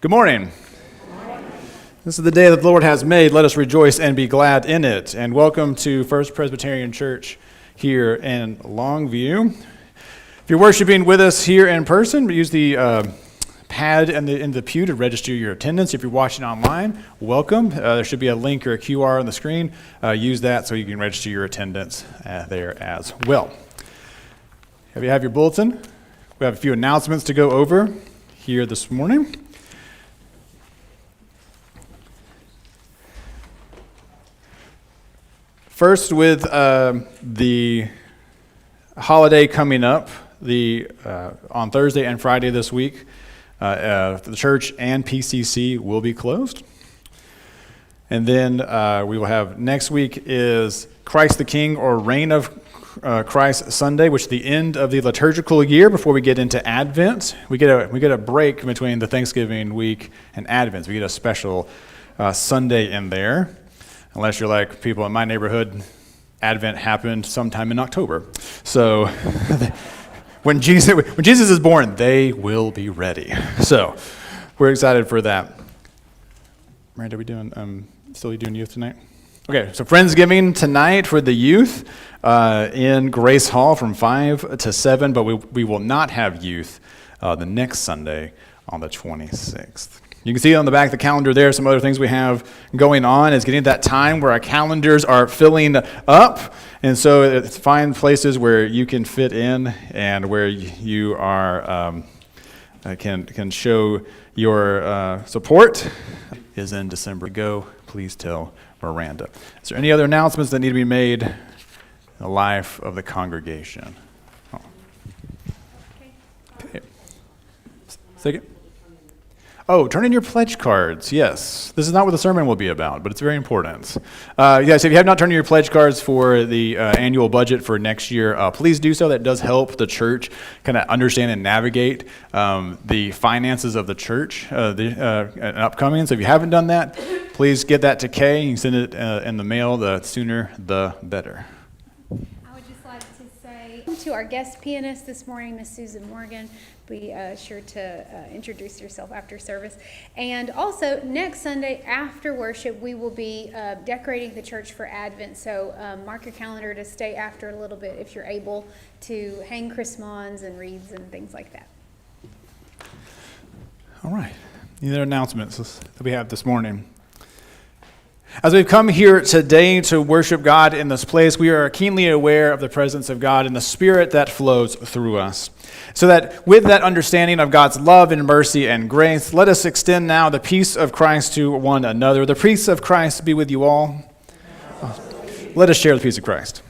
Good morning. This is the day that the Lord has made. Let us rejoice and be glad in it. And welcome to First Presbyterian Church here in Longview. If you're worshiping with us here in person, use the pad in the pew to register your attendance. If you're watching online, welcome. There should be a link or a QR on the screen. Use that so you can register your attendance there as well. If you have your bulletin, we have a few announcements to go over here this morning. First, with the holiday coming up, on Thursday and Friday this week, the church and PCC will be closed. And then we will have next week is Christ the King or Reign of Christ Sunday, which is the end of the liturgical year before we get into Advent. We get a break between the Thanksgiving week and Advent. So we get a special Sunday in there. Unless you're like people in my neighborhood, Advent happened sometime in October. So when Jesus is born, they will be ready. So we're excited for that. Miranda, are we doing still doing youth tonight? Okay, so Friendsgiving tonight for the youth in Grace Hall from 5 to 7, but we will not have youth the next Sunday on the 26th. You can see on the back of the calendar there some other things we have going on. It's getting to that time where our calendars are filling up. And so find places where you can fit in and where you are can show your support. Is in December. Go, please tell Miranda. Is there any other announcements that need to be made in the life of the congregation? Oh. Okay. Second. Oh, turn in your pledge cards. Yes. This is not what the sermon will be about, but it's very important. Yes, if you have not turned in your pledge cards for the annual budget for next year, please do so. That does help the church kind of understand and navigate the finances of the church upcoming. So if you haven't done that, please get that to Kay. You can send it in the mail. The sooner, the better. I would just like to say to our guest pianist this morning, Miss Susan Morgan, be sure to introduce yourself after service. And also, next Sunday after worship, we will be decorating the church for Advent. So mark your calendar to stay after a little bit if you're able to hang chrismons and wreaths and things like that. All right. Any other announcements that we have this morning? As we've come here today to worship God in this place, we are keenly aware of the presence of God and the Spirit that flows through us. So that with that understanding of God's love and mercy and grace, let us extend now the peace of Christ to one another. The peace of Christ be with you all. Let us share the peace of Christ.